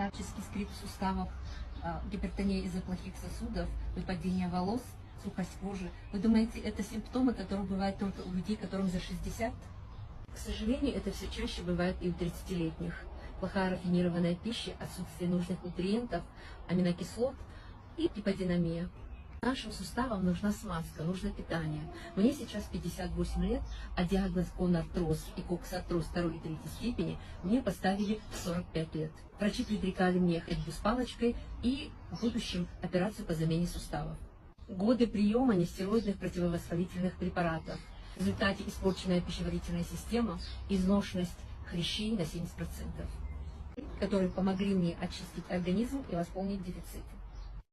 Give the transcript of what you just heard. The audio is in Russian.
старческий скрип суставов, гипертония из-за плохих сосудов, выпадение волос, сухость кожи. Вы думаете, это симптомы, которые бывают только у людей, которым за 60? К сожалению, это все чаще бывает и у 30-летних. Плохая рафинированная пища, отсутствие нужных нутриентов, аминокислот и гиподинамия. Нашим суставам нужна смазка, нужно питание. Мне сейчас 58 лет, а диагноз гонартроз и коксартроз 2 и 3 степени мне поставили в 45 лет. Врачи предрекали мне ходьбу с палочкой и в будущем операцию по замене суставов. Годы приема нестероидных противовоспалительных препаратов. В результате испорченная пищеварительная система, изношенность хрящей на 70%, которые помогли мне очистить организм и восполнить дефицит.